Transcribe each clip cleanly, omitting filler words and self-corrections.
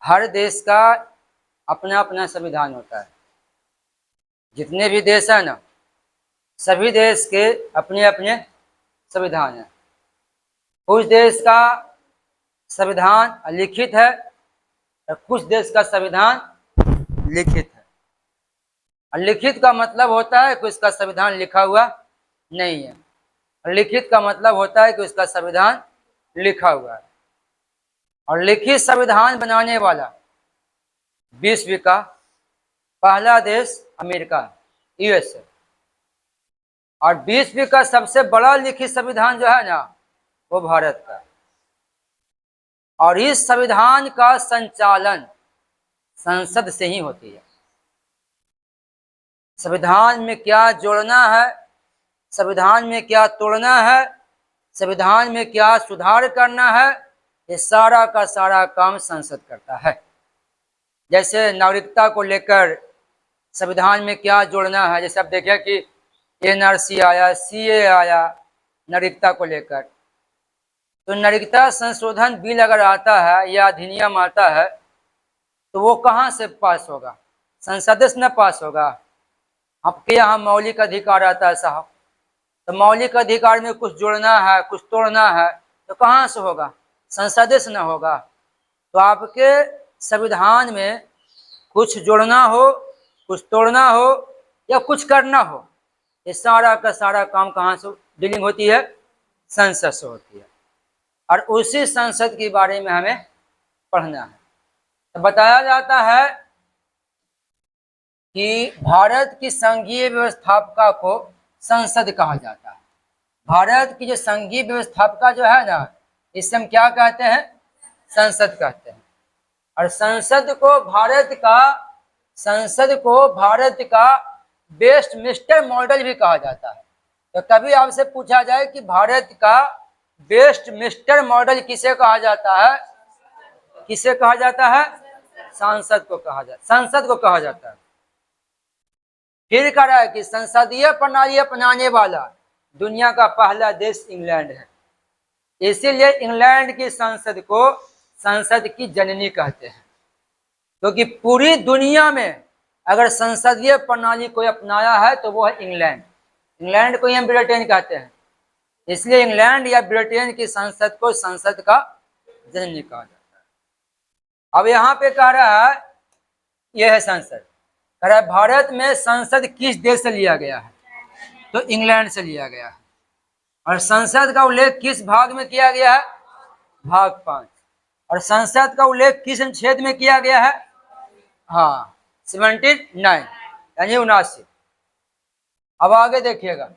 हर देश का अपना अपना संविधान होता है। जितने भी देश हैं ना, सभी देश के अपने अपने संविधान हैं। कुछ देश का संविधान लिखित है और कुछ देश का संविधान लिखित है। और लिखित का मतलब होता है कि उसका संविधान लिखा हुआ नहीं है, और लिखित का मतलब होता है कि उसका संविधान लिखा हुआ है। और लिखित संविधान बनाने वाला विश्व का पहला देश अमेरिका, यूएसए। और विश्व का सबसे बड़ा लिखित संविधान जो है ना, वो भारत का। और इस संविधान का संचालन संसद से ही होती है। संविधान में क्या जोड़ना है, संविधान में क्या तोड़ना है, संविधान में क्या सुधार करना है, ये सारा का सारा काम संसद करता है। जैसे नागरिकता को लेकर संविधान में क्या जोड़ना है, जैसे आप देखें कि एनआरसी आया, सीए आया नागरिकता को लेकर, तो नागरिकता संशोधन बिल अगर आता है या अधिनियम आता है तो वो कहाँ से पास होगा? संसद से न पास होगा। आपके यहाँ मौलिक अधिकार आता है साहब, तो मौलिक अधिकार में कुछ जोड़ना है, कुछ तोड़ना है, तो कहाँ से होगा? संसद से न होगा। तो आपके संविधान में कुछ जोड़ना हो, कुछ तोड़ना हो या कुछ करना हो, ये सारा का सारा काम कहाँ से डीलिंग होती है? संसद से होती है। और उसी संसद के बारे में हमें पढ़ना है। तो बताया जाता है कि भारत की संघीय व्यवस्थापिका को संसद कहा जाता है। भारत की जो संघीय व्यवस्थापिका जो है ना, इसे हम क्या कहते हैं? संसद कहते हैं। और संसद को भारत का वेस्टमिंस्टर मॉडल भी कहा जाता है। तो कभी आपसे पूछा जाए कि भारत का वेस्टमिंस्टर मॉडल किसे कहा जाता है? किसे कहा जाता है? संसद को कहा जाता है। फिर कह रहा है कि संसदीय प्रणाली अपनाने वाला दुनिया का पहला देश इंग्लैंड है। इसीलिए इंग्लैंड की संसद को संसद की जननी कहते हैं, क्योंकि पूरी दुनिया में अगर संसदीय प्रणाली कोई अपनाया है तो वो है इंग्लैंड। इंग्लैंड को ही हम ब्रिटेन कहते हैं, इसलिए इंग्लैंड या ब्रिटेन की संसद को संसद का जननी कहा जाता है। अब यहाँ पे कह रहा है, यह है संसद। कह रहा है भारत में संसद किस देश से लिया गया है? तो इंग्लैंड से लिया गया है। और संसद का उल्लेख किस भाग में किया गया है? भाग 5। और संसद का उल्लेख किस अनुच्छेद में किया गया है? हाँ, 79 यानी 79। अब आगे देखिएगा,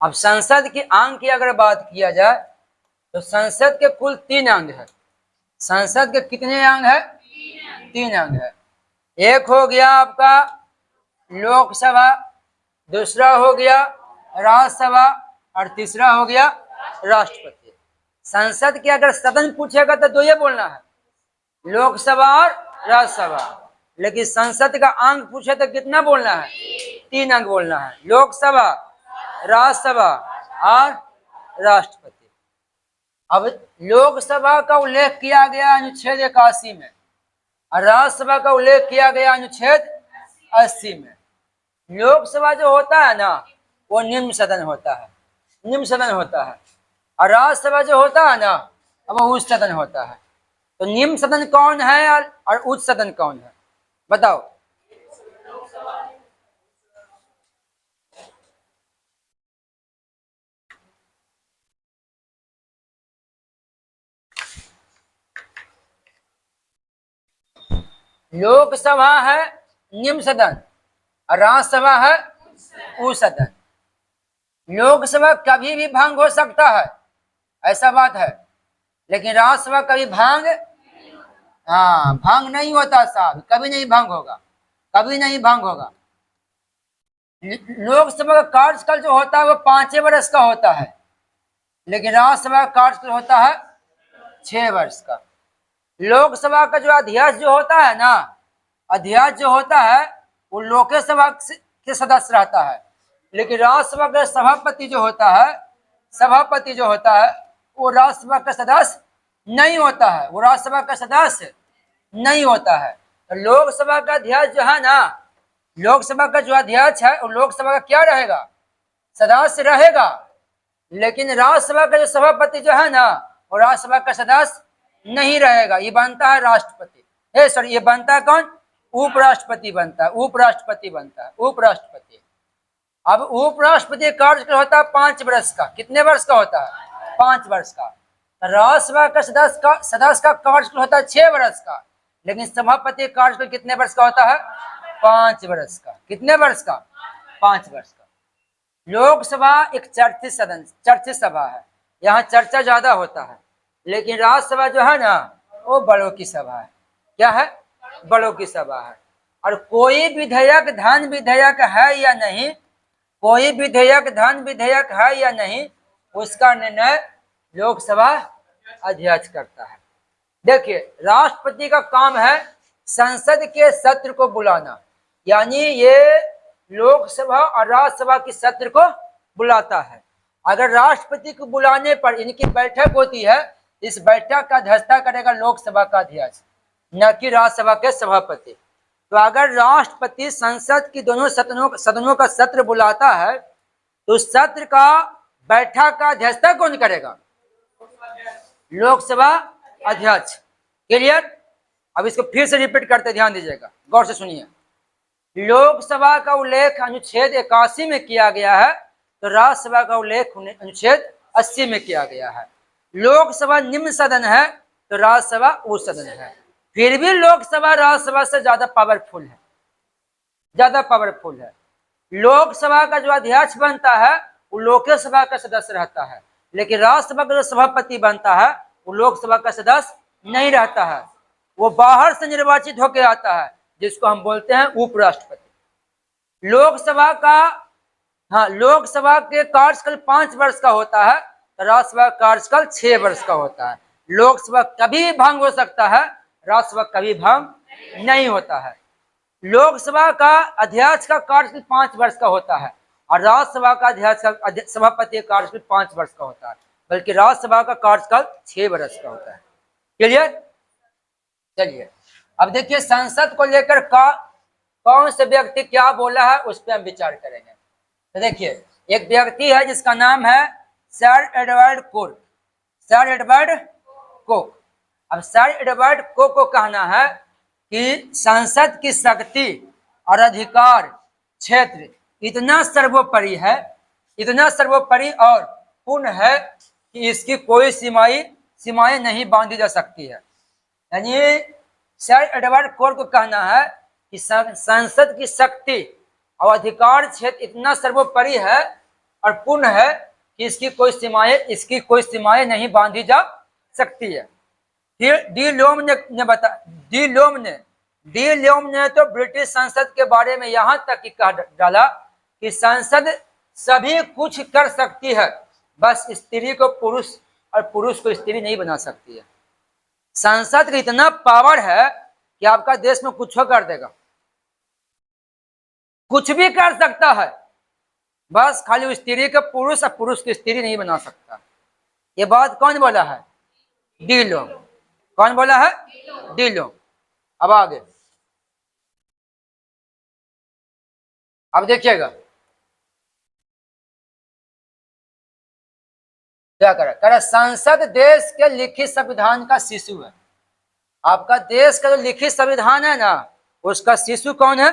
अब संसद के अंग की अगर बात किया जाए तो संसद के कुल 3 अंग है। संसद के कितने अंग है? 3 अंग है। एक हो गया आपका लोकसभा, दूसरा हो गया राज्यसभा, और तीसरा हो गया राष्ट्रपति। संसद के अगर सदन पूछेगा तो 2 ये बोलना है, लोकसभा और राज्यसभा। लेकिन संसद का अंग पूछे तो कितना बोलना है? 3 अंग बोलना है, लोकसभा, राज्यसभा और राष्ट्रपति। अब लोकसभा का उल्लेख किया गया अनुच्छेद 81 में और राज्यसभा का उल्लेख किया गया अनुच्छेद 80 में। लोकसभा जो होता है ना, वो निम्न सदन होता है, और राज्यसभा जो होता है ना, वो उच्च सदन होता है। तो निम्न सदन कौन है और उच्च सदन कौन है, बताओ? लोकसभा है निम्न सदन और राज्यसभा है उच्च सदन। लोकसभा कभी भी भंग हो सकता है, ऐसा बात है, लेकिन राज्यसभा कभी भंग नहीं होता साहब, कभी नहीं भंग होगा। लोकसभा का कार्यकाल जो होता है वो 5 वर्ष का होता है, लेकिन राज्यसभा का कार्यकाल होता है 6 वर्ष का। लोकसभा का जो अध्यक्ष जो होता है ना, अध्यक्ष जो होता है वो लोकसभा के सदस्य रहता है, लेकिन राज्यसभा का सभापति जो होता है, सभापति जो होता है वो राज्यसभा का सदस्य नहीं होता है, वो राज्यसभा का सदस्य नहीं होता है। तो लोकसभा का अध्यक्ष जो है ना, लोकसभा का जो अध्यक्ष है वो लोकसभा का क्या रहेगा, सदस्य रहेगा, लेकिन राज्यसभा का जो सभापति जो है ना वो राज्यसभा का सदस्य नहीं रहेगा। ये बनता है राष्ट्रपति, सॉरी ये बनता है कौन, उपराष्ट्रपति बनता है, उपराष्ट्रपति बनता है, उपराष्ट्रपति। अब उपराष्ट्रपति कार्यकाल होता है 5 वर्ष का। कितने वर्ष का होता है, 5 वर्ष का। राज्यसभा का सदस्य का कार्यकाल होता है 6 वर्ष का, लेकिन सभापति कार्यकाल कितने वर्ष का होता है, 5 वर्ष का। कितने वर्ष का, 5 वर्ष का। लोकसभा एक चर्चित सभा है, यहाँ चर्चा ज्यादा होता है, लेकिन राज्यसभा जो है ना वो बड़ों की सभा है। क्या है, बड़ों की सभा है। और कोई विधेयक धन विधेयक है या नहीं, कोई विधेयक धन विधेयक है या नहीं, उसका निर्णय लोकसभा अध्यक्ष करता है। देखिए राष्ट्रपति का काम है संसद के सत्र को बुलाना, यानी ये लोकसभा और राज्यसभा की सत्र को बुलाता है। अगर राष्ट्रपति को बुलाने पर इनकी बैठक होती है, इस बैठक का अध्यक्षता करेगा लोकसभा का अध्यक्ष, न कि राज्यसभा के सभापति। तो अगर राष्ट्रपति संसद की दोनों सदनों का सत्र बुलाता है तो सत्र का बैठक का अध्यक्षता कौन करेगा, लोकसभा अध्यक्ष। क्लियर। अब इसको फिर से रिपीट करते, ध्यान दीजिएगा, गौर से सुनिए। लोकसभा का उल्लेख अनुच्छेद 81 में किया गया है, तो राज्यसभा का उल्लेख अनुच्छेद 80 में किया गया है। लोकसभा निम्न सदन है तो राज्यसभा उच्च सदन है। फिर भी लोकसभा राज्यसभा से ज्यादा पावरफुल है, ज्यादा पावरफुल है। लोकसभा का जो अध्यक्ष बनता है वो लोकसभा का सदस्य रहता है, लेकिन राज्यसभा का जो सभापति बनता है वो लोकसभा का सदस्य नहीं रहता है, वो बाहर से निर्वाचित होकर आता है, जिसको हम बोलते हैं उपराष्ट्रपति। लोकसभा के कार्यकाल 5 वर्ष का होता है, तो राज्यसभा कार्यकाल 6 वर्ष का होता है। लोकसभा कभी भी भंग हो सकता है, राज्यसभा कभी भंग नहीं होता है। लोकसभा का अध्यक्ष का कार्यकाल 5 वर्ष का होता है और राज्यसभा का अध्यक्ष का सभापति का कार्यकाल 5 वर्ष का होता है, बल्कि राज्यसभा का कार्यकाल 6 वर्ष का होता है। क्लियर। चलिए अब देखिए संसद को लेकर कौन से व्यक्ति क्या बोला है उस पर हम विचार करेंगे। तो देखिए एक व्यक्ति है जिसका नाम है sir Edward Coke. Sir Edward Coke. अब सर एडवर्ड कोक को कहना है कि संसद की शक्ति और अधिकार क्षेत्र इतना सर्वोपरि है, इतना सर्वोपरि और पूर्ण है कि इसकी कोई सीमाएं नहीं बांधी जा सकती है। यानी सर एडवर्ड कोक को कहना है कि संसद की शक्ति और अधिकार क्षेत्र इतना सर्वोपरि है और पूर्ण है कि इसकी कोई सीमाएं नहीं बांधी जा सकती है। फिर डी लोम ने तो ब्रिटिश संसद के बारे में यहाँ तक कि कह डाला कि संसद सभी कुछ कर सकती है, बस स्त्री को पुरुष और पुरुष को स्त्री नहीं बना सकती है। संसद का इतना पावर है कि आपका देश में कुछ कर देगा, कुछ भी कर सकता है, बस खाली स्त्री को पुरुष और पुरुष की स्त्री नहीं बना सकता। ये बात कौन बोला है, डी लोम। कौन बोला है, डी लोम। अब आगे अब देखिएगा क्या करा संसद देश के लिखित संविधान का शिशु है। आपका देश का जो लिखित संविधान है ना उसका शिशु कौन है,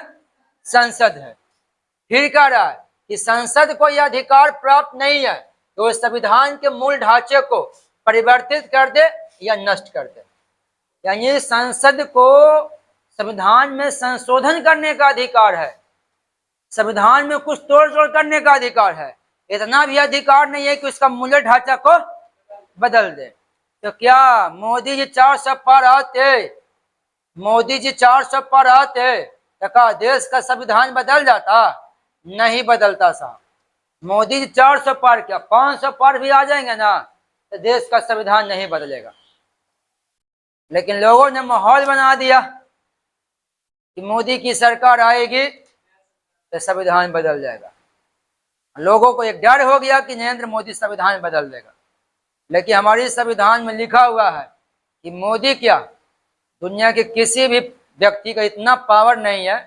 संसद है। फिर कह रहा है कि संसद को यह अधिकार प्राप्त नहीं है कि वो संविधान के मूल ढांचे को परिवर्तित कर दे या नष्ट कर दे। यानी संसद को संविधान में संशोधन करने का अधिकार है, संविधान में कुछ तोड़ जोड़ करने का अधिकार है, इतना भी अधिकार नहीं है कि उसका मूल ढांचा को बदल दे। तो क्या मोदी जी 400 पार आते, मोदी जी 400 पार आते तो क्या देश का संविधान बदल जाता? नहीं बदलता साहब। मोदी जी 400 पार क्या 500 पार भी आ जाएंगे ना तो देश का संविधान नहीं बदलेगा। लेकिन लोगों ने माहौल बना दिया कि मोदी की सरकार आएगी तो संविधान बदल जाएगा। लोगों को एक डर हो गया कि नरेंद्र मोदी संविधान बदल देगा। लेकिन हमारी संविधान में लिखा हुआ है कि मोदी क्या, दुनिया के किसी भी व्यक्ति का इतना पावर नहीं है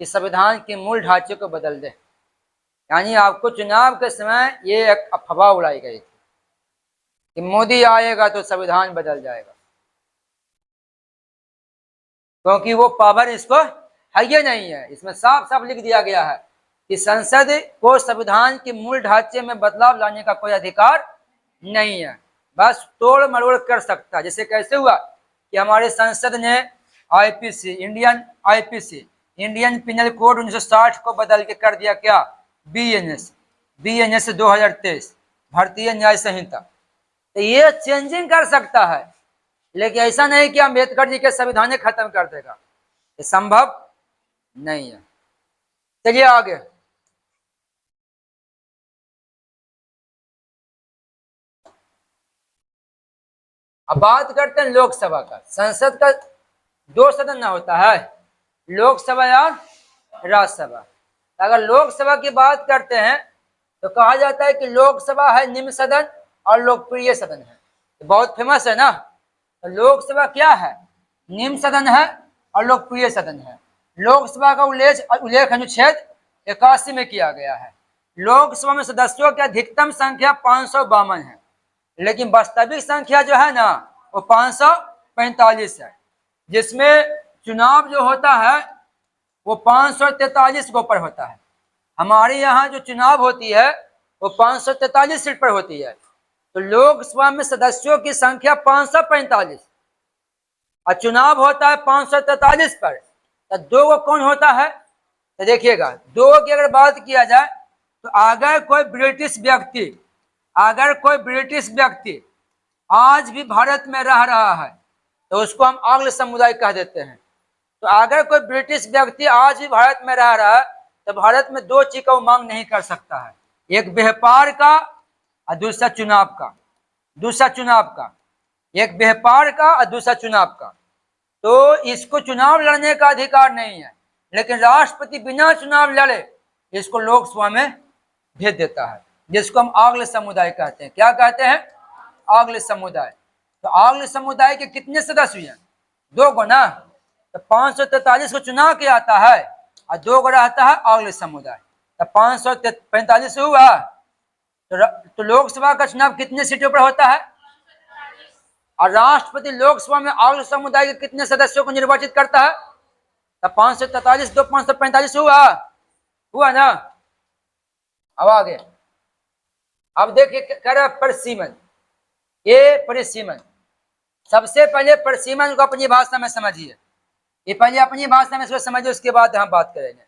कि संविधान के मूल ढांचे को बदल दे। यानी आपको चुनाव के समय ये एक अफवाह उड़ाई गई थी कि मोदी आएगा तो संविधान बदल जाएगा, क्योंकि वो पावर इसको है ही नहीं है। इसमें साफ साफ लिख दिया गया है कि संसद को संविधान के मूल ढांचे में बदलाव लाने का कोई अधिकार नहीं है, बस तोड़ मरोड़ कर सकता है। जैसे कैसे हुआ कि हमारे संसद ने आईपीसी इंडियन पिनल कोड 1960 को बदल के कर दिया क्या, बीएनएस 2023 भारतीय न्याय संहिता। तो ये चेंजिंग कर सकता है, लेकिन ऐसा नहीं कि अम्बेडकर जी के संविधान खत्म कर देगा, ये संभव नहीं है। चलिए आगे। अब बात करते हैं लोकसभा का। संसद का दो सदन ना होता है, लोकसभा और राज्यसभा। अगर लोकसभा की बात करते हैं तो कहा जाता है कि लोकसभा है निम्न सदन और लोकप्रिय सदन है, बहुत फेमस है ना। तो लोकसभा क्या है, निम्न सदन है और लोकप्रिय सदन है। लोकसभा का उल्लेख अनुच्छेद 81 में किया गया है। लोकसभा में सदस्यों की अधिकतम संख्या 552 है, लेकिन वास्तविक संख्या जो है ना वो 545 है, जिसमें चुनाव जो होता है वो 543 के ऊपर होता है। हमारे यहाँ जो चुनाव होती है वो 543 सीट पर होती है। तो लोकसभा में सदस्यों की संख्या 545 और चुनाव होता है 543 पर। तो दो को कौन होता है, तो देखिएगा दो की अगर बात किया जाए तो अगर कोई ब्रिटिश व्यक्ति आज भी भारत में रह रहा है तो उसको हम आंग्ल समुदाय कह देते हैं। तो अगर कोई ब्रिटिश व्यक्ति आज भी भारत में रह रहा है तो भारत में दो चीज का मांग नहीं कर सकता है, एक व्यापार का और दूसरा चुनाव का। एक व्यापार का और दूसरा चुनाव का। तो इसको चुनाव लड़ने का अधिकार नहीं है, लेकिन राष्ट्रपति बिना चुनाव लड़े इसको लोकसभा में भेज देता है, जिसको हम आंग्ल समुदाय कहते हैं। क्या कहते हैं, आंग्ल समुदाय। तो आंग्ल समुदाय के कितने सदस्य हैं, दो गो ना। तो 543 को चुनाव किया जाता है और दो गो रहता है आंग्ल समुदाय। तो 545 हुआ। तो लोकसभा का चुनाव कितने सीटों पर होता है, और राष्ट्रपति लोकसभा में आंग्ल समुदाय के कितने सदस्यों को निर्वाचित करता है। तो 543 दो 545 हुआ ना। अब आगे, अब देखिए कह रहा परिसीमन। ये परिसीमन, सबसे पहले परिसीमन को अपनी भाषा में समझिए। ये पहले अपनी भाषा में इसको समझिए, उसके बाद हम बात करेंगे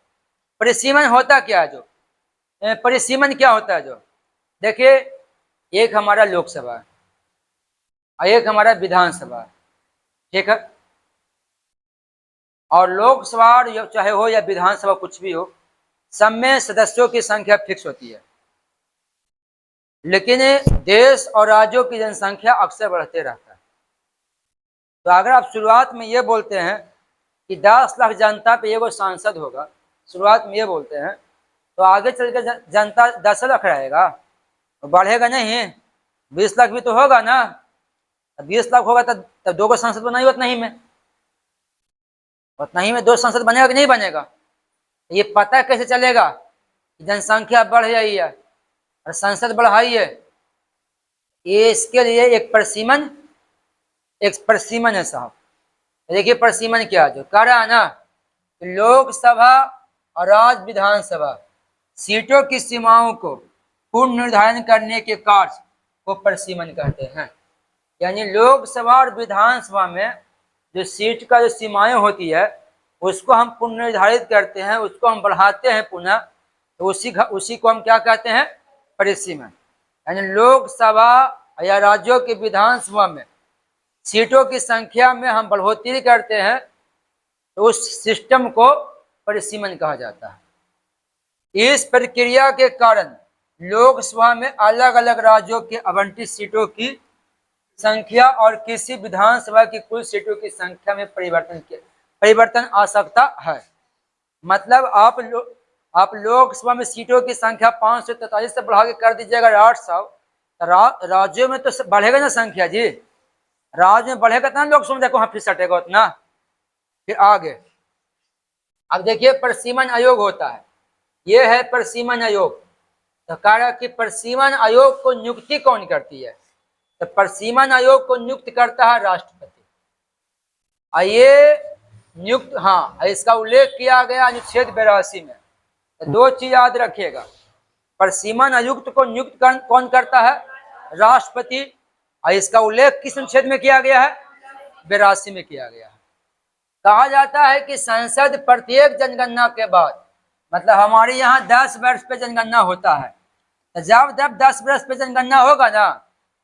परिसीमन होता क्या है। जो परिसीमन क्या होता है, जो देखिए एक हमारा लोकसभा है और एक हमारा विधानसभा है, ठीक है। और लोकसभा चाहे हो या विधानसभा कुछ भी हो, सब में सदस्यों की संख्या फिक्स होती है, लेकिन देश और राज्यों की जनसंख्या अक्सर बढ़ते रहता है। तो अगर आप शुरुआत में ये बोलते हैं कि 10 लाख जनता पे एगो सांसद होगा, शुरुआत में ये बोलते हैं, तो आगे चल के जनता 10 लाख रहेगा, तो बढ़ेगा नहीं, 20 लाख भी तो होगा ना। 20 लाख होगा तब दो को सांसद बनाई उतना ही में 2 सांसद बनेगा कि नहीं बनेगा। ये पता कैसे चलेगा कि जनसंख्या बढ़ रही है और संसद बढ़ाई है। ये इसके लिए एक परिसीमन है साहब। देखिए परिसीमन क्या जो कह रहा है ना, लोकसभा और राज्य विधानसभा सीटों की सीमाओं को पुनर्निर्धारण करने के कार्य को परिसीमन कहते हैं। यानी लोकसभा और विधानसभा में जो सीट का जो सीमाएं होती है उसको हम पुनर्निर्धारित करते हैं, उसको हम बढ़ाते हैं पुनः, तो उसी को हम क्या कहते हैं, परिसीमन। यानी लोकसभा या राज्यों के विधानसभा में सीटों की संख्या में हम बढ़ोतरी करते हैं, तो उस सिस्टम को परिसीमन कहा जाता है। इस प्रक्रिया के कारण लोकसभा में अलग अलग राज्यों के आवंटित सीटों की संख्या और किसी विधानसभा की कुल सीटों की संख्या में परिवर्तन आ सकता है। मतलब आप लोकसभा में सीटों की संख्या 543 से बढ़ा के कर दीजिएगा 800, राज्यों में तो बढ़ेगा ना संख्या जी, राज्य में बढ़ेगा ना लोकसभा में, देखो हाँ फिर सटेगा उतना। फिर आगे अब देखिए परिसीमन आयोग होता है, ये है परिसीमन आयोग। तो कह रहा कि परिसीमन आयोग को नियुक्ति कौन करती है, तो परिसीमन आयोग को नियुक्त करता है राष्ट्रपति। ये नियुक्त, हाँ इसका उल्लेख किया गया अनुच्छेद 82 में। तो दो चीज याद रखिएगा, परिसीमन आयुक्त को नियुक्त कौन करता है, राष्ट्रपति। और इसका उल्लेख किस अनुच्छेद में किया गया है, 82 में किया गया है। कहा जाता है कि संसद प्रत्येक जनगणना के बाद, मतलब हमारे यहाँ 10 वर्ष पे जनगणना होता है, तो जब 10 वर्ष पे जनगणना होगा ना,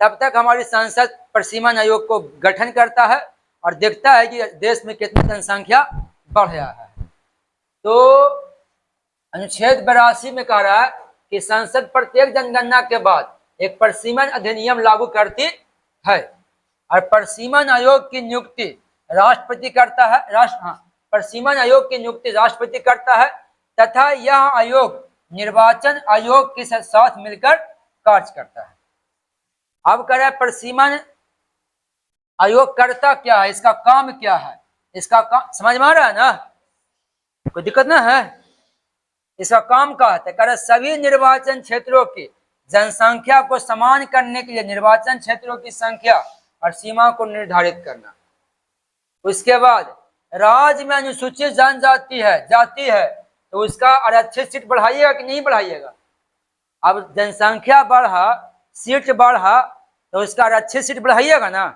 तब तक हमारी संसद परिसीमन आयोग को गठन करता है और देखता है कि देश में कितनी जनसंख्या बढ़ रहा है। तो अनुच्छेद 82 में कह रहा है कि संसद प्रत्येक जनगणना के बाद एक परिसीमन अधिनियम लागू करती है और परिसीमन आयोग की नियुक्ति राष्ट्रपति करता है। परिसीमन आयोग की नियुक्ति राष्ट्रपति करता है तथा यह आयोग निर्वाचन आयोग के साथ मिलकर कार्य करता है। अब कह रहा है परिसीमन आयोग करता क्या है, इसका काम क्या है, इसका काम समझ में आ रहा है ना, कोई दिक्कत ना है। इसका काम क्या है, कह रहा सभी निर्वाचन क्षेत्रों की जनसंख्या को समान करने के लिए निर्वाचन क्षेत्रों की संख्या और सीमा को निर्धारित करना। उसके बाद राज्य में अनुसूचित जनजाति जाति है तो उसका आरक्षित सीट बढ़ाइएगा कि नहीं बढ़ाइएगा। अब जनसंख्या बढ़ा, सीट बढ़ा, तो उसका आरक्षित सीट बढ़ाइएगा ना।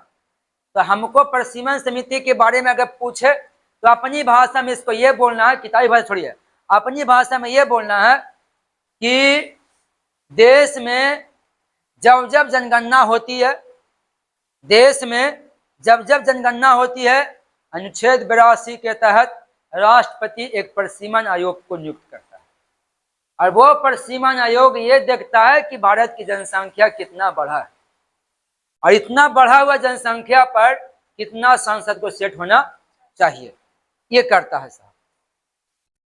तो हमको परिसीमन समिति के बारे में अगर पूछे तो अपनी भाषा में इसको ये बोलना है, किताबी भाषा छोड़िए, अपनी भाषा में ये बोलना है कि देश में जब जब जनगणना होती है, देश में जब जब जनगणना होती है, अनुच्छेद 82 के तहत राष्ट्रपति एक परिसीमन आयोग को नियुक्त करता है और वो परिसीमन आयोग ये देखता है कि भारत की जनसंख्या कितना बढ़ा है और इतना बढ़ा हुआ जनसंख्या पर कितना सांसद को सेट होना चाहिए, ये करता है साहब।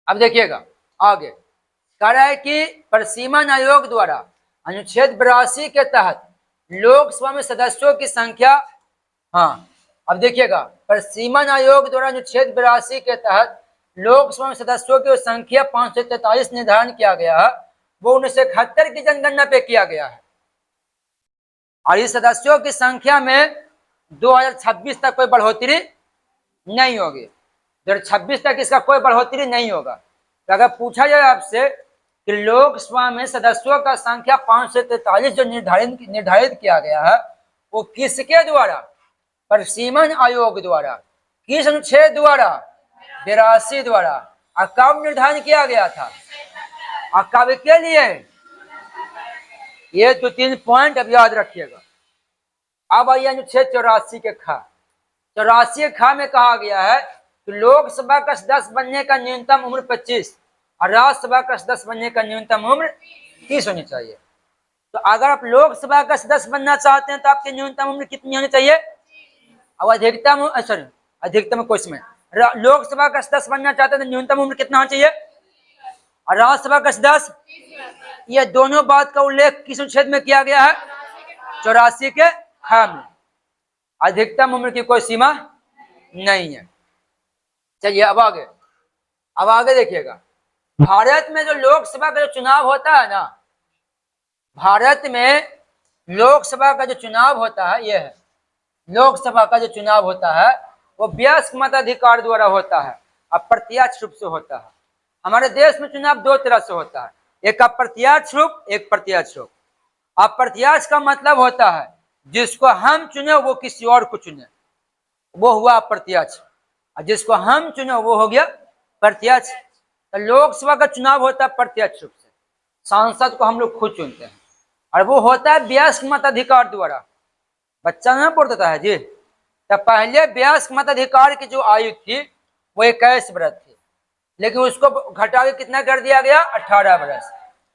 अब देखिएगा आगे कह रहा है कि परिसीमन आयोग द्वारा अनुच्छेद 82 के तहत लोकसभा में सदस्यों की संख्या, हाँ अब देखिएगा परिसीमन आयोग द्वारा अनुच्छेद 82 के तहत लोकसभा में सदस्यों की संख्या 543 निर्धारण किया गया है, वो 1971 की जनगणना पे किया गया है और इस सदस्यों की संख्या में 2026 तक कोई बढ़ोतरी नहीं होगी, 2026 तक इसका कोई बढ़ोतरी नहीं होगा। तो अगर पूछा जाए आपसे कि लोकसभा में सदस्यों का संख्या 543 जो निर्धारित किया गया है वो किसके द्वारा, परिसीमन आयोग द्वारा, किस अनुच्छेद द्वारा, 82 द्वारा, और कब निर्धारण किया गया था और कब के लिए, ये 2-3 पॉइंट अब याद रखिएगा। अब आइए अनुच्छेद 84 के खा, 84 खा में कहा गया है कि लोकसभा का सदस्य बनने का न्यूनतम उम्र 25 और राज्यसभा का सदस्य बनने का न्यूनतम उम्र 30 होनी चाहिए। तो अगर आप लोकसभा का सदस्य बनना चाहते हैं तो आपकी न्यूनतम उम्र कितनी होनी चाहिए, अब अधिकतम, सॉरी अधिकतम क्वेश्चन में, लोकसभा का सदस्य बनना चाहते हैं तो न्यूनतम उम्र कितना होना चाहिए और राज्यसभा का सदस्य, ये दोनों बात का उल्लेख किस अनुच्छेद में किया गया है, 84 के खा में। अधिकतम उम्र की कोई सीमा नहीं है। चलिए अब आगे देखिएगा, भारत में जो लोकसभा का जो चुनाव होता है ना, भारत में लोकसभा का जो चुनाव होता है, ये है लोकसभा का जो चुनाव होता है वो वयस्क मताधिकार द्वारा होता है, अप्रत्यक्ष रूप से होता है। हमारे देश में चुनाव 2 तरह से होता है, एक अप्रत्यक्ष रूप, एक प्रत्यक्ष रूप। अप्रत्यक्ष का मतलब होता है जिसको हम चुने वो किसी और को चुने, वो हुआ अप्रत्यक्ष, और जिसको हम चुने वो हो गया प्रत्यक्ष। तो लोकसभा का चुनाव होता है प्रत्यक्ष रूप से, सांसद को हम लोग खुद चुनते हैं और वो होता है वयस्क मताधिकार द्वारा। बच्चा ना पढ़ता है जी, तो पहले वयस्क मताधिकार की जो आयु थी वो 21 वर्ष थी, लेकिन उसको घटा के कितना कर दिया गया, 18 वर्ष।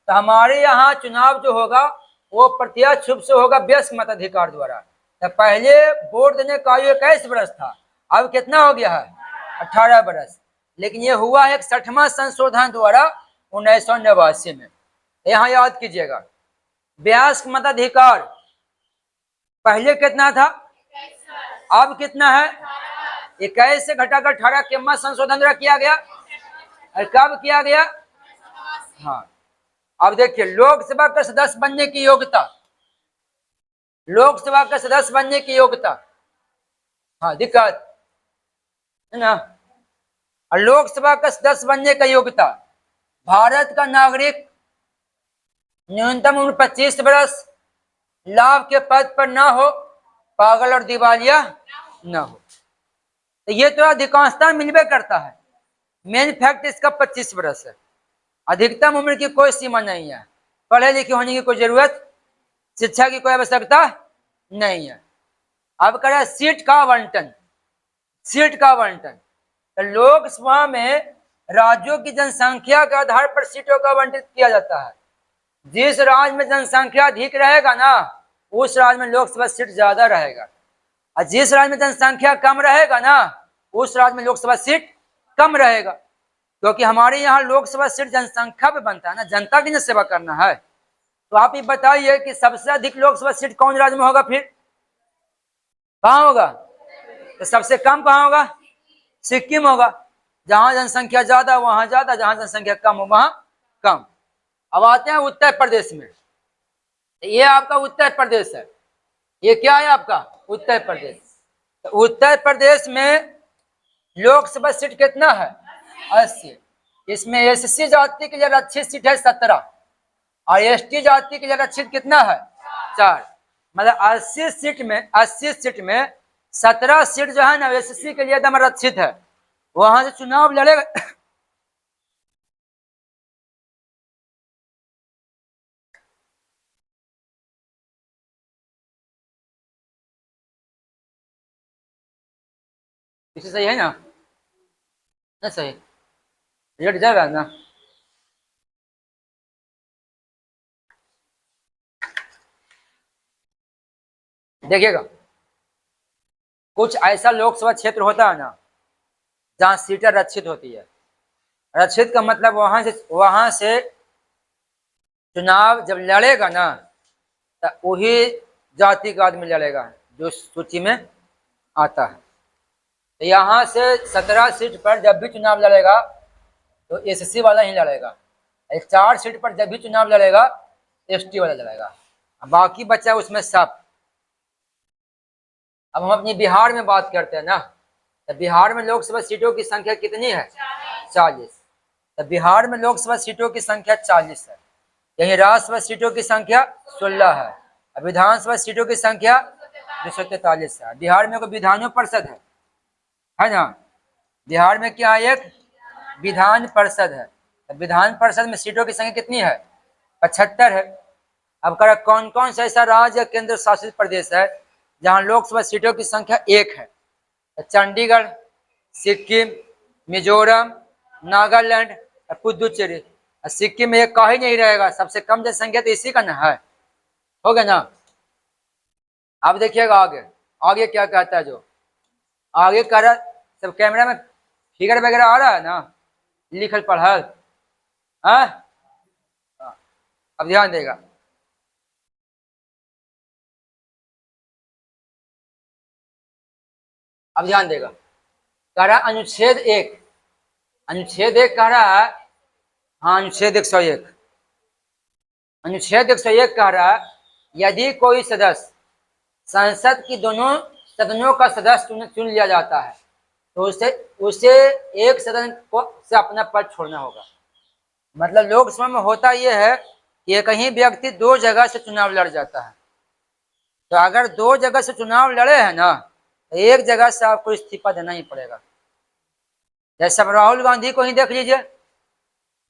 तो हमारे यहाँ चुनाव जो होगा वो प्रत्यक्ष रूप से होगा वयस्क मताधिकार द्वारा तो पहले वोट देने का आयु 21 वर्ष था, अब कितना हो गया है? 18 वर्ष। लेकिन ये हुआ है 61वां संशोधन द्वारा 1989 में। यहाँ याद कीजिएगा, वयस्क मताधिकार पहले कितना था, अब कितना है? 21 से घटाकर 18 के संशोधन द्वारा किया गया। और कब किया गया? हाँ, अब देखिए, लोकसभा का सदस्य बनने की योग्यता, लोकसभा का सदस्य बनने की योग्यता, हाँ दिक्कत है ना। और लोकसभा का सदस्य बनने का योग्यता, भारत का नागरिक, न्यूनतम उम्र 25 वर्ष, लाभ के पद पर ना हो, पागल और दिवालिया ना हो। तो ये तो अधिकांशता मिलवे करता है। मेन फैक्ट इसका 25 वर्ष है। अधिकतम उम्र की कोई सीमा नहीं है, पढ़े लिखे होने की कोई जरूरत, शिक्षा की कोई आवश्यकता नहीं है। अब करें सीट का आवंटन, सीट का आवंटन। तो लोकसभा में राज्यों की जनसंख्या के आधार पर सीटों का आवंटित किया जाता है। जिस राज्य में जनसंख्या अधिक रहेगा ना, उस राज्य में लोकसभा सीट ज्यादा रहेगा, और जिस राज्य में जनसंख्या कम रहेगा ना, उस राज्य में लोकसभा सीट कम रहेगा। क्योंकि हमारे यहाँ लोकसभा सीट जनसंख्या पे बनता है ना, जनता की सेवा करना है। तो आप ये बताइए कि सबसे अधिक लोकसभा सीट कौन राज्य में होगा? फिर कहाँ होगा? तो सबसे कम कहाँ होगा? सिक्किम होगा। जहां जनसंख्या ज्यादा वहां ज्यादा, जहां जनसंख्या कम हो वहां कम। अब आते हैं उत्तर प्रदेश में। ये आपका उत्तर प्रदेश है, ये क्या है आपका? उत्तर प्रदेश। तो उत्तर प्रदेश में लोकसभा सीट कितना है? 80। इसमें एससी जाति के लिए आरक्षित सीट है 17, और एसटी जाति के लिए आरक्षित कितना है? 4। मतलब 80 सीट में 17 सीट जो है ना एससी के लिए एकदम आरक्षित है। वहां से चुनाव लड़ेगा इसे सही है ना? ना सही, रिजल्ट जा रहा है ना? देखिएगा, कुछ ऐसा लोकसभा क्षेत्र होता है ना जहां सीटें आरक्षित होती है। आरक्षित का मतलब वहां से चुनाव जब लड़ेगा ना, तो वही जाति का आदमी लड़ेगा जो सूची में आता है। तो यहाँ से 17 सीट पर जब भी चुनाव लड़ेगा तो एससी वाला ही लड़ेगा। 4 सीट पर जब भी चुनाव लड़ेगा एसटी वाला लड़ेगा, बाकी बचा उसमें सब। अब हम अपनी बिहार में बात करते हैं ना, तो बिहार में लोकसभा सीटों की संख्या कितनी है? 40। तो बिहार में लोकसभा सीटों की संख्या 40 है। यही राज्यसभा सीटों की संख्या 16 है। विधानसभा सीटों की संख्या 243 है। बिहार में कोई विधान परिषद है ना? बिहार में क्या है? एक विधान परिषद है। विधान परिषद में सीटों की संख्या कितनी है? 75 है। अब करा कौन कौन सा ऐसा राज्य केंद्र शासित प्रदेश है जहां लोकसभा सीटों की संख्या 1 है? चंडीगढ़, सिक्किम, मिजोरम, नागालैंड और पुदुचेरी। सिक्किम में एक का ही नहीं रहेगा, सबसे कम जनसंख्या तो इसी का ना है। हो गया ना? अब देखिएगा आगे, आगे क्या कहता है। जो आगे कह रहा, सब कैमरा में फिगर वगैरह आ रहा है ना, लिखल पढ़ल? अब ध्यान देगा, अब ध्यान देगा। कह रहा अनुच्छेद 1, अनुच्छेद 1 कह रहा है, हाँ अनुच्छेद 101, अनुच्छेद 101 कह रहा है यदि कोई सदस्य संसद की दोनों सदनों का सदस्य चुन लिया जाता है तो उसे एक सदन को से अपना पद छोड़ना होगा। मतलब लोकसभा में होता यह है कि कहीं व्यक्ति 2 जगह से चुनाव लड़ जाता है। तो अगर 2 जगह से चुनाव लड़े हैं ना, तो एक जगह से आपको इस्तीफा देना ही पड़ेगा। जैसे राहुल गांधी को ही देख लीजिए,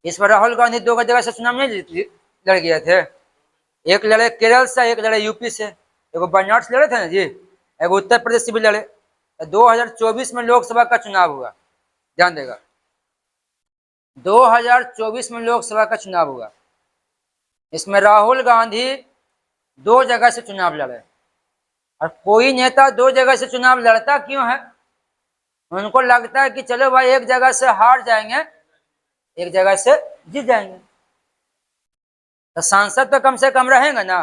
इस बार राहुल गांधी 2 जगह से चुनाव नहीं लड़ गए थे। एक लड़े केरल से, एक लड़े यूपी से। एक बर्नाड से लड़े थे ना जी, एक उत्तर प्रदेश से भी लड़े। 2024 में लोकसभा का चुनाव हुआ, ध्यान देगा, 2024 में लोकसभा का चुनाव हुआ। इसमें राहुल गांधी 2 जगह से चुनाव लड़े। और कोई नेता दो जगह से चुनाव लड़ता क्यों है? उनको लगता है कि चलो भाई एक जगह से हार जाएंगे, एक जगह से जीत जाएंगे, तो सांसद तो कम से कम रहेंगे ना।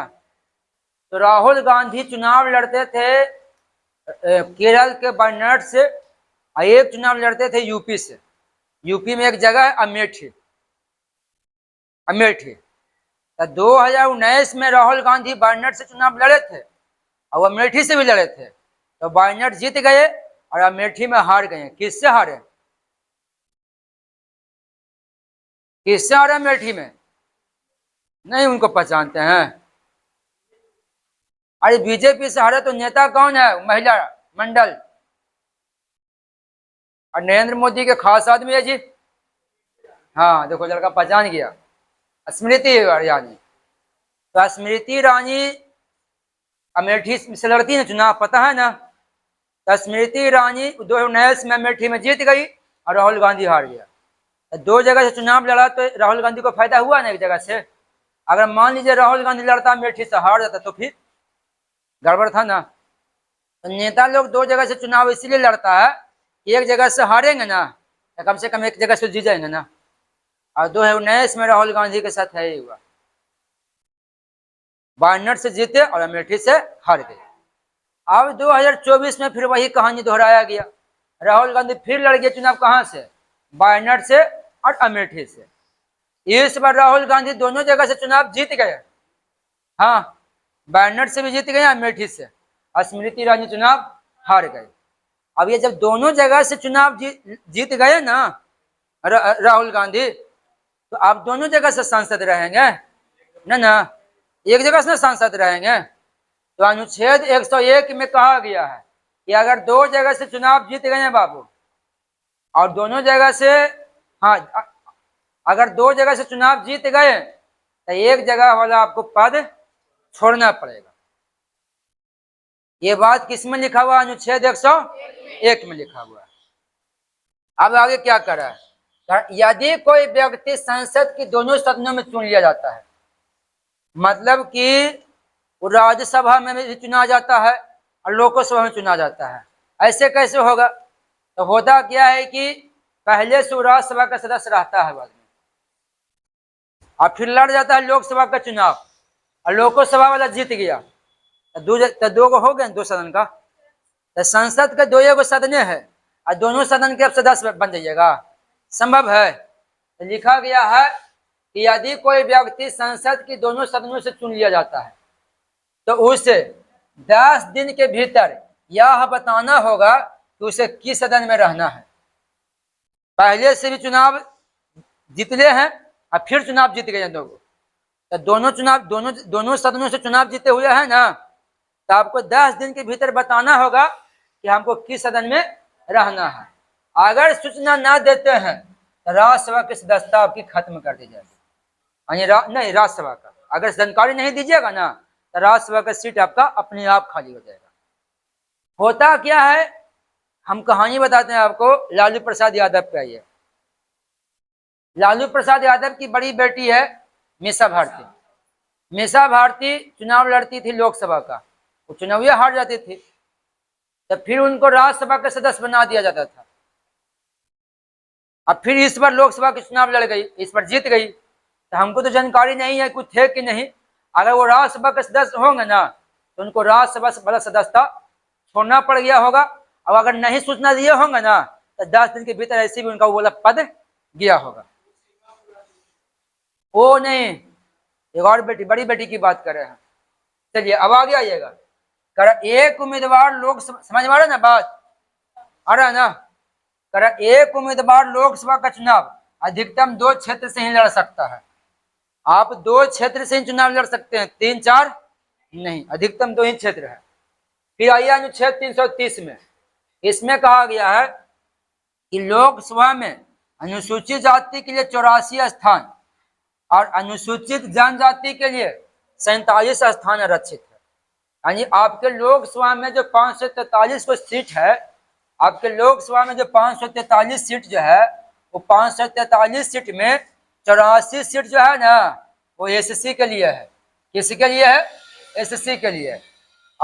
तो राहुल गांधी चुनाव लड़ते थे केरल के वायनाड से, और एक चुनाव लड़ते थे यूपी से। यूपी में एक जगह है अमेठी, अमेठी। तो 2019 में राहुल गांधी वायनाड से चुनाव लड़े थे और अमेठी से भी लड़े थे, तो वायनाड जीत गए और अमेठी में हार गए। किससे हारे? किससे हारे अमेठी में? नहीं उनको पहचानते हैं। अरे बीजेपी से हारे तो नेता कौन है? महिला मंडल, और नरेंद्र मोदी के खास आदमी है जी। हाँ देखो लड़का पहचान गया, स्मृति ईरानी। तो स्मृति ईरानी अमेठी से लड़ती है चुनाव, पता है ना। तो स्मृति ईरानी 2019 में अमेठी में जीत गई और राहुल गांधी हार गया। तो दो जगह से चुनाव लड़ा तो राहुल गांधी को फायदा हुआ ना एक जगह से। अगर मान लीजिए राहुल गांधी लड़ता अमेठी से हार जाता तो फिर गड़बड़ था ना। तो नेता लोग दो जगह से चुनाव इसीलिए लड़ता है, एक जगह से हारेंगे ना तो कम से कम एक जगह से जीत जाएंगे ना। और 2019 में राहुल गांधी के साथ है हुआ, वायनाड से जीते और अमेठी से हार गए। अब 2024 में फिर वही कहानी दोहराया गया। राहुल गांधी फिर लड़ गए चुनाव, कहां से? वायनाड से और अमेठी से। इस बार राहुल गांधी दोनों जगह से चुनाव जीत गए। हाँ, वायनाड से भी जीत गए, अमेठी से। स्मृति ईरानी चुनाव हार गए। अब ये जब दोनों जगह से चुनाव जीत गए ना राहुल गांधी, तो आप दोनों जगह से सांसद रहेंगे ना, एक जगह से सांसद रहेंगे। तो अनुच्छेद 101 में कहा गया है कि अगर दो जगह से चुनाव जीत गए हैं बाबू, और दोनों जगह से, हाँ अगर दो जगह से चुनाव जीत गए तो एक जगह वाला आपको पद छोड़ना पड़ेगा। ये बात किस में लिखा हुआ? अनुच्छेद 101 में लिखा हुआ है। अब आगे क्या कर रहा है? यदि कोई व्यक्ति संसद की दोनों सदनों में चुन लिया जाता है, मतलब कि राज्यसभा में भी चुना जाता है और लोकसभा में चुना जाता है, ऐसे कैसे होगा? तो होता क्या है कि पहले से राज्यसभा का सदस्य रहता है बाद में, और फिर लड़ जाता है लोकसभा का चुनाव और लोकसभा वाला जीत गया, तो दो को हो गए दो सदन का। तो संसद के दो सदन है और दोनों सदन के अब सदस्य बन जाइएगा, संभव है? तो लिखा गया है कि यदि कोई व्यक्ति संसद की दोनों सदनों से चुन लिया जाता है तो उसे 10 दिन के भीतर यह बताना होगा कि उसे किस सदन में रहना है। पहले से भी चुनाव जीतले हैं और फिर चुनाव जीत गए लोग, तो दोनों सदनों से चुनाव जीते हुए हैं ना, तो आपको 10 दिन के भीतर बताना होगा कि हमको किस सदन में रहना है। अगर सूचना ना देते हैं तो राज्यसभा की सदस्यता आपकी खत्म कर दी जाएगी। नहीं, राज्यसभा का अगर जानकारी नहीं दीजिएगा ना तो राज्यसभा का सीट आपका अपने आप खाली हो जाएगा। होता क्या है, हम कहानी बताते हैं आपको लालू प्रसाद यादव का। ये लालू प्रसाद यादव की बड़ी बेटी है मीसा भारती। मीसा भारती चुनाव लड़ती थी लोकसभा का, वो चुनाव हार जाती थी, तो फिर उनको राज्यसभा का सदस्य बना दिया जाता था। अब फिर इस बार लोकसभा के चुनाव लड़ गई, इस बार जीत गई। तो हमको तो जानकारी नहीं है कुछ थे कि नहीं। अगर वो राज्यसभा के सदस्य होंगे ना तो उनको राज्यसभा वाला सदस्यता छोड़ना पड़ गया होगा, और अगर नहीं सूचना दिए होंगे ना तो 10 दिन के भीतर ऐसे भी उनका वो पद गया होगा। वो नहीं, एक और बेटी, बड़ी बेटी की बात कर रहे हैं। चलिए अब आगे आइएगा। एक उम्मीदवार लोग, समझ में आ रहा है ना बात? आ रहा है ना? एक उम्मीदवार लोकसभा का चुनाव अधिकतम 2 क्षेत्र से ही लड़ सकता है। आप 2 क्षेत्र से ही चुनाव लड़ सकते हैं, 3 4 नहीं, अधिकतम 2 ही क्षेत्र है। फिर आइए अनुच्छेद 330 में, इसमें कहा गया है कि लोकसभा में अनुसूचित जाति के लिए 84 स्थान और अनुसूचित जनजाति के लिए 47 स्थान आरक्षित है। यानी आपके लोकसभा में जो 543 को सीट है, आपके लोकसभा में जो 543 सीट जो है, वो 543 सीट में 84 सीट जो है ना वो एससी के लिए है। किसके लिए है? एससी के लिए।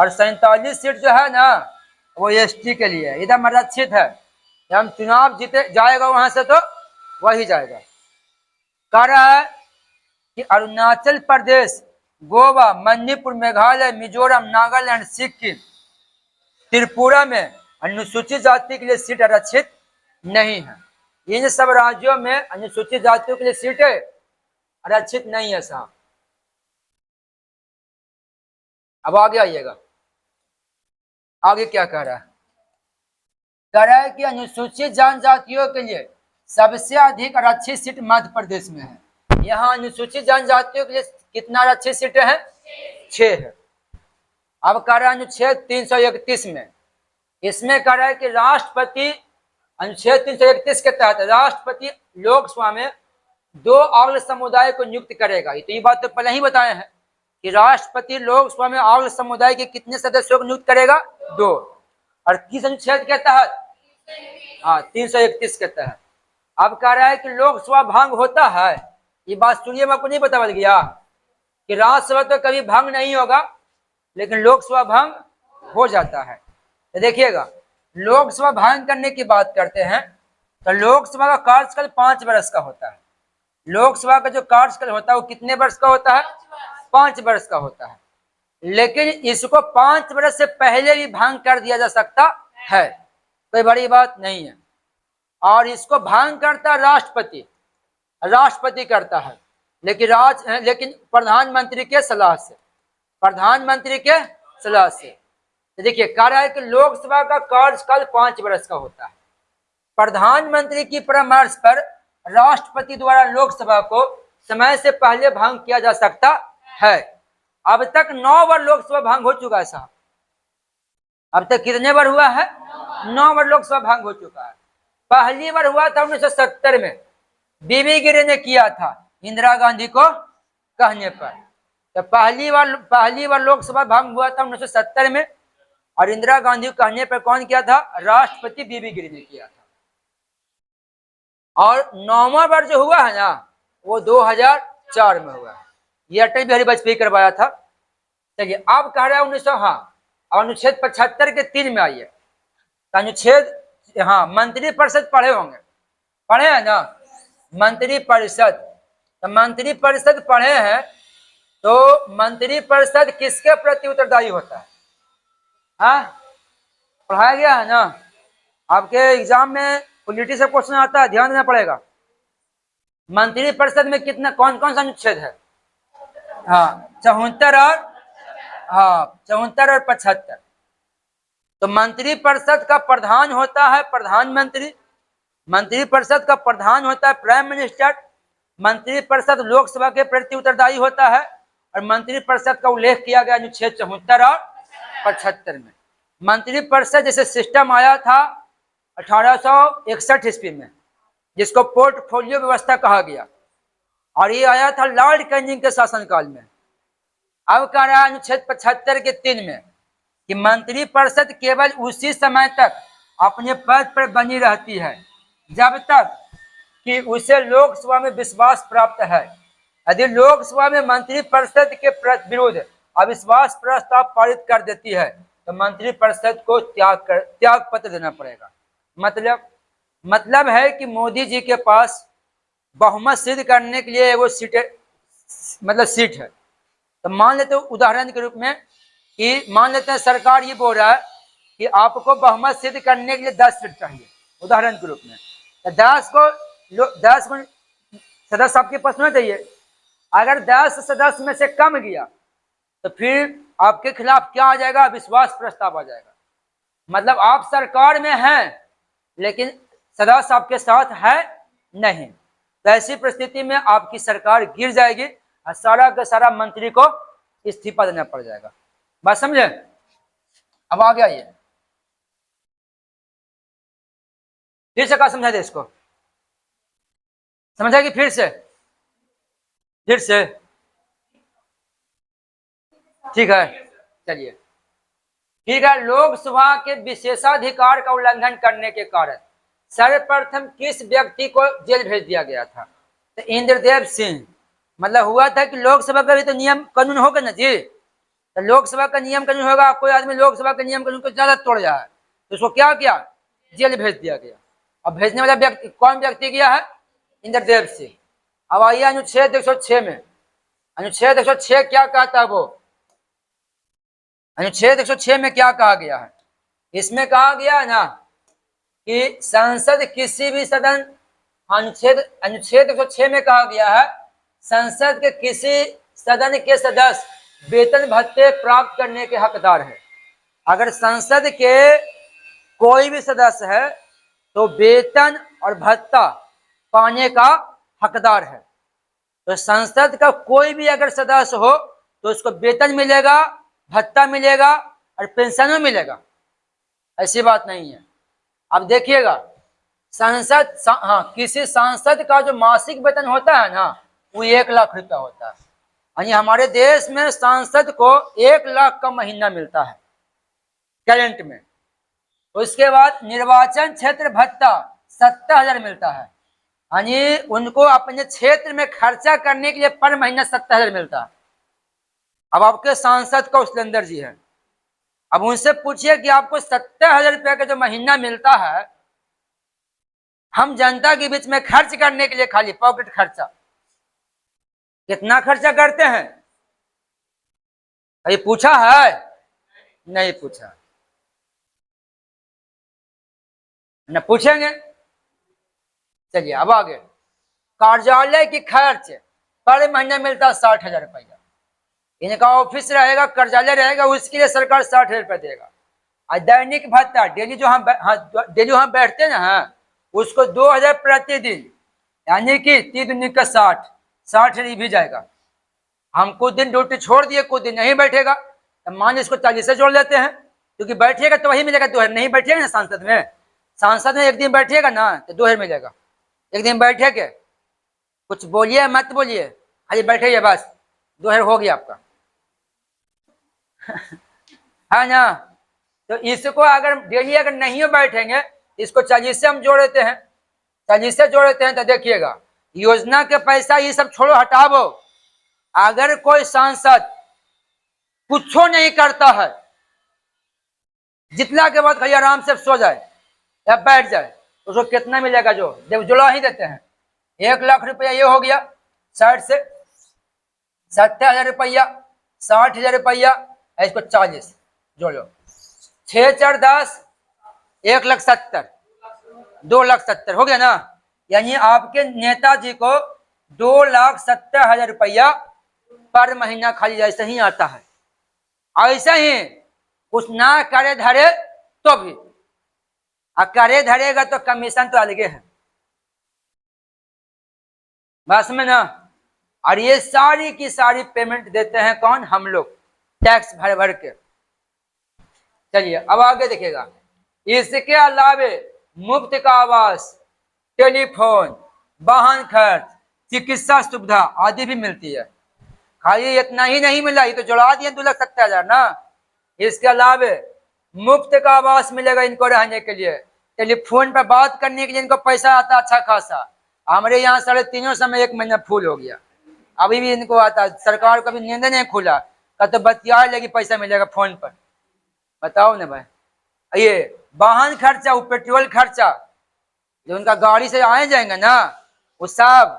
और 47 सीट जो है ना वो एसटी के लिए एकदम आरक्षित है। हम चुनाव जीते जाएगा वहां से तो वही जाएगा। कह रहा है कि अरुणाचल प्रदेश, गोवा, मणिपुर, मेघालय, मिजोरम, नागालैंड, सिक्किम, त्रिपुरा में अनुसूचित जाति के लिए सीट आरक्षित नहीं है। इन सब राज्यों में अनुसूचित जातियों के लिए सीटें आरक्षित नहीं है साहब। अब आगे आइएगा, आगे क्या कह रहा है? कह रहा है कि अनुसूचित जनजातियों के लिए सबसे अधिक आरक्षित सीट मध्य प्रदेश में है। यहाँ अनुसूचित जनजातियों के लिए कितना आरक्षित सीटें हैं? 6 है। अब कह रहा है अनुच्छेद 331 में, इसमें कह रहा है कि राष्ट्रपति, अनुच्छेद 331 के तहत राष्ट्रपति लोकसभा में 2 आंग्ल समुदाय को नियुक्त करेगा। तो ये बात तो पहले ही बताए हैं कि राष्ट्रपति लोकसभा में आंग्ल समुदाय के कितने सदस्यों को नियुक्त करेगा? 2। और किस अनुच्छेद के तहत? हाँ, 331 के तहत। अब कह रहा है कि लोकसभा भंग होता है। ये बात सुनिए, मैं आपको नहीं बता गया कि राज्यसभा तो कभी भंग नहीं होगा, लेकिन लोकसभा भंग हो जाता है। तो देखिएगा, लोकसभा भंग करने की बात करते हैं तो लोकसभा का कार्यकाल 5 वर्ष का होता है। लोकसभा का जो कार्यकाल होता है वो कितने वर्ष का होता है? 5 वर्ष का होता है। लेकिन इसको 5 वर्ष से पहले भी भंग कर दिया जा सकता है, कोई बड़ी बात नहीं है। और इसको भंग करता राष्ट्रपति, राष्ट्रपति करता है, लेकिन प्रधानमंत्री के सलाह से, प्रधानमंत्री के सलाह से। तो देखिए, कह रहा है कि लोकसभा का कार्यकाल 5 वर्ष का होता है। प्रधानमंत्री की परामर्श पर राष्ट्रपति द्वारा लोकसभा को समय से पहले भंग किया जा सकता है। अब तक 9 बार लोकसभा भंग हो चुका है साहब। अब तक कितने बार हुआ है? 9 बार लोकसभा भंग हो चुका है। पहली बार हुआ था 1970 में, बीबी गिरी ने किया था इंदिरा गांधी को कहने पर। तो पहली बार लोकसभा भंग हुआ था 1970 में, और इंदिरा गांधी को कहने पर कौन किया था? राष्ट्रपति बीबी गिरी ने किया था। और 9वां बार जो हुआ है ना वो 2004 में हुआ है। ये अटल बिहारी वाजपेयी करवाया था। चलिए, अब कह रहा है 1900, हाँ, अनुच्छेद 75 के 3 में आइए। तो अनुच्छेद, हाँ, मंत्री परिषद पढ़े होंगे, पढ़े हैं ना मंत्री परिषद? तो मंत्री परिषद पढ़े हैं, तो मंत्री परिषद किसके प्रति उत्तरदायी होता है? हाँ, पढ़ाया गया है ना? आपके एग्जाम में पॉलिटी से क्वेश्चन आता है, ध्यान देना पड़ेगा। मंत्री परिषद में कितना, कौन कौन सा अनुच्छेद है? हाँ, 74 और, हाँ, 74 और 75। तो मंत्री परिषद का प्रधान होता है प्रधानमंत्री, मंत्री परिषद का प्रधान होता है प्राइम मिनिस्टर, मंत्री परिषद लोकसभा के प्रति उत्तरदायी होता है, और मंत्री परिषद का उल्लेख किया गया अनुच्छेद 74 और 75 में। मंत्री परिषद जैसे सिस्टम आया था 1861 ईस्वी में, जिसको पोर्टफोलियो व्यवस्था कहा गया, और ये आया था लॉर्ड कैनिंग के शासनकाल में। अब कह रहा है अनुच्छेद 75 के 3 में कि मंत्री परिषद केवल उसी समय तक अपने पद पर बनी रहती है जब तक कि उसे लोकसभा में विश्वास प्राप्त है। यदि लोकसभा में मंत्री परिषद के विरुद्ध अविश्वास प्रस्ताव पारित कर देती है तो मंत्री परिषद को त्याग पत्र देना पड़ेगा। मतलब है कि मोदी जी के पास बहुमत सिद्ध करने के लिए वो सीट है। तो मान लेते हैं उदाहरण के रूप में कि मान लेते हैं सरकार ये बोल रहा है कि आपको बहुमत सिद्ध करने के लिए 10 सीट चाहिए, उदाहरण के रूप में। तो 10 को सदस्य आपके पास होना चाहिए। अगर 10 सदस्य में से कम गया तो फिर आपके खिलाफ क्या आ जाएगा? विश्वास प्रस्ताव आ जाएगा। मतलब आप सरकार में हैं लेकिन सदस्य आपके साथ है नहीं, तो ऐसी परिस्थिति में आपकी सरकार गिर जाएगी और सारा का सारा मंत्री को इस्तीफा देना पड़ जाएगा। बात समझे? अब आगे आइए, फिर से कहा समझा दे इसको, समझा कि फिर से ठीक है। चलिए, ठीक है। लोकसभा के विशेषाधिकार का उल्लंघन करने के कारण सर्वप्रथम किस व्यक्ति को जेल भेज दिया गया था? तो इंद्रदेव सिंह। मतलब हुआ था कि लोकसभा का भी तो नियम कानून होगा ना जी, तो लोकसभा का नियम कानून होगा, कोई आदमी लोकसभा के नियम कानून को ज्यादा तोड़ जाए तो उसको क्या किया, जेल भेज दिया गया। अब भेजने वाला व्यक्ति कौन व्यक्ति गया है, इंद्रदेव सिंह। अब आइए अनुच्छेद 106 में, अनुच्छेद 106 क्या कहता है, वो अनुच्छेद 106 में क्या कहा गया है, इसमें कहा गया है ना कि संसद किसी भी सदन, अनुच्छेद 106 में कहा गया है संसद के किसी सदन के सदस्य वेतन भत्ते प्राप्त करने के हकदार है। अगर संसद के कोई भी सदस्य है तो वेतन और भत्ता पाने का हकदार है। तो संसद का कोई भी अगर सदस्य हो तो उसको वेतन मिलेगा, भत्ता मिलेगा और पेंशन मिलेगा, ऐसी बात नहीं है। अब देखिएगा संसद, हाँ, किसी सांसद का जो मासिक वेतन होता है ना वो 1 लाख रुपया होता है। यानी हमारे देश में सांसद को 1 लाख का महीना मिलता है करंट में। उसके बाद निर्वाचन क्षेत्र भत्ता 70,000 मिलता है, यानी उनको अपने क्षेत्र में खर्चा करने के लिए पर महीना 70,000 मिलता है। अब आपके सांसद कौशलेंद्र जी हैं, अब उनसे पूछिए कि आपको 70,000 रुपया का जो महीना मिलता है, हम जनता के बीच में खर्च करने के लिए खाली पॉकेट खर्चा कितना खर्चा करते हैं, अभी पूछा है, नहीं पूछा, न पूछेंगे। चलिए अब आगे, कार्यालय की खर्च पर महीना मिलता है 60,000 रुपया। इनका ऑफिस रहेगा, कार्यालय रहेगा, उसके लिए सरकार 60,000 रुपया देगा। और दैनिक भत्ता डेली जो हम डेली हम बैठते हैं ना, उसको 2,000 प्रतिदिन, यानी कि 3 का 60 भी जाएगा। हम कुछ दिन ड्यूटी छोड़ दिए, कुछ दिन नहीं बैठेगा, तो मान लीजिए इसको 40 से जोड़ लेते हैं, क्योंकि बैठिएगा तो वही मिलेगा 2,000, नहीं बैठिएगा ना सांसद में 1 दिन बैठिएगा ना तो 2,000 मिलेगा। 1 दिन बैठे के कुछ बोलिए मत बोलिए, खाली बैठे बस, 2,000 हो गया आपका है ना। तो इसको अगर डेली अगर नहीं बैठेंगे, इसको 40 से हम जोड़ देते हैं, 40 से जोड़ देते हैं, तो देखिएगा योजना के पैसा ये सब छोड़ो, हटाओ। अगर कोई सांसद कुछ नहीं करता है, जितना के बाद कहीं आराम से सो जाए या बैठ जाए, उसको कितना मिलेगा, जो जुड़ा ही देते हैं 1 लाख रुपया, ये हो गया 60 से 70,000 रुपया, 60,000 रुपया, इसको 40 जोड़ो, 6 4 10, 1,70,000, 2,70,000 हो गया ना। यानी आपके नेताजी को 2,70,000 रुपया पर महीना खाली ऐसे ही आता है। ऐसे ही कुछ ना करे धरे तो भी, करे धरेगा तो कमीशन तो अलगे है, बस में ना। और ये सारी की सारी पेमेंट देते हैं कौन, हम लोग, टैक्स भर भर के। चलिए अब आगे देखिएगा, इसके अलावे मुफ्त का आवास, टेलीफोन, वाहन खर्च, चिकित्सा सुविधा आदि भी मिलती है। खाली इतना ही नहीं मिला, ये तो जुड़ा दिए 2,70,000 ना। इसके अलावे मुफ्त का आवास मिलेगा इनको रहने के लिए, टेलीफोन पर बात करने के लिए इनको पैसा आता अच्छा खासा। हमारे यहाँ 350 में 1 महीना फुल हो गया, अभी भी इनको आता, सरकार को भी नींद नहीं खुला, का तो बतिया लगी पैसा मिलेगा फोन पर, बताओ ना भाई। ये वाहन खर्चा, वो पेट्रोल खर्चा जो उनका गाड़ी से आए जाएंगे ना, वो सब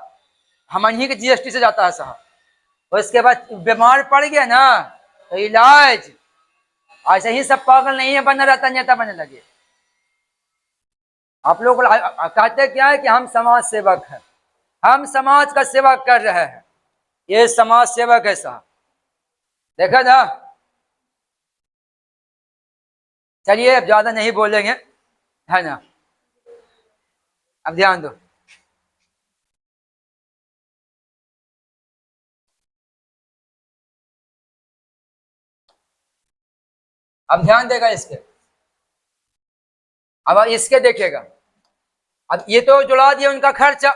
हम ही के GST से जाता है साहब। उसके बाद बीमार पड़ गया ना तो इलाज, ऐसे ही सब पागल नहीं है बना रहता, नेता बनने लगे। आप लोग कहते क्या है कि हम समाज सेवक हैं, हम समाज का सेवा कर रहे हैं, ये समाज सेवक है साहब, देखा ना। चलिए अब ज्यादा नहीं बोलेंगे, है ना, अब ध्यान दो। अब ध्यान देगा इसके, अब इसके देखिएगा। अब ये तो जुड़ा दिया उनका खर्चा,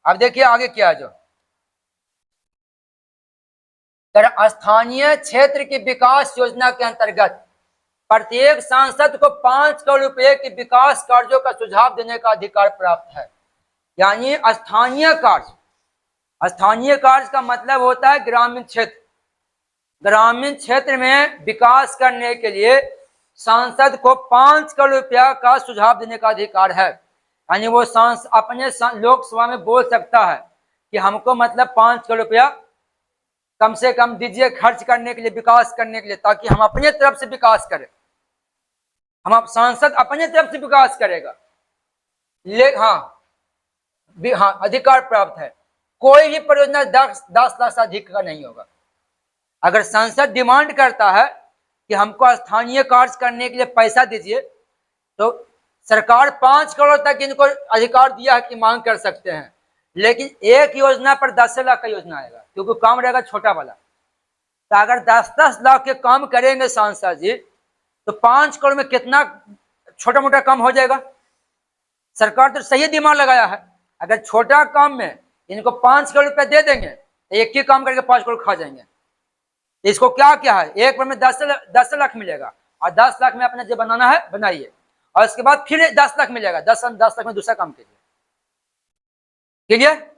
अब देखिए आगे क्या जो स्थानीय क्षेत्र की विकास योजना के अंतर्गत प्रत्येक सांसद को 5 करोड़ रुपए की विकास कार्यों का सुझाव देने का अधिकार प्राप्त है। यानी स्थानीय कार्य, स्थानीय कार्य का मतलब होता है ग्रामीण क्षेत्र, ग्रामीण क्षेत्र में विकास करने के लिए सांसद को 5 करोड़ रुपया का सुझाव देने का अधिकार है। यानी वो सांसद अपने लोकसभा में बोल सकता है कि हमको मतलब 5 करोड़ रुपया कम से कम दीजिए खर्च करने के लिए, विकास करने के लिए, ताकि हम अपने तरफ से विकास करें। हम सांसद अपने तरफ से विकास करेगा। हाँ, अधिकार प्राप्त है। कोई भी परियोजना 10 लाख से अधिक का नहीं होगा। अगर सांसद डिमांड करता है कि हमको स्थानीय कार्य करने के लिए पैसा दीजिए, तो सरकार 5 करोड़ तक इनको अधिकार दिया है कि मांग कर सकते हैं। लेकिन एक योजना पर 10 लाख का योजना आएगा, क्योंकि काम रहेगा छोटा वाला। तो अगर 10-10 लाख के काम करेंगे सांसद जी, तो 5 करोड़ में कितना छोटा मोटा काम हो जाएगा। सरकार तो सही दिमाग लगाया है। अगर छोटा काम में इनको 5 करोड़ रुपए दे देंगे तो एक ही काम करके 5 करोड़ खा जाएंगे। इसको क्या है, एक बार में 10 लाख मिलेगा, और 10 लाख में अपना जो बनाना है बनाइए, और उसके बाद फिर 10 लाख मिलेगा, 10 लाख में दूसरा काम कीजिए। ठीक है।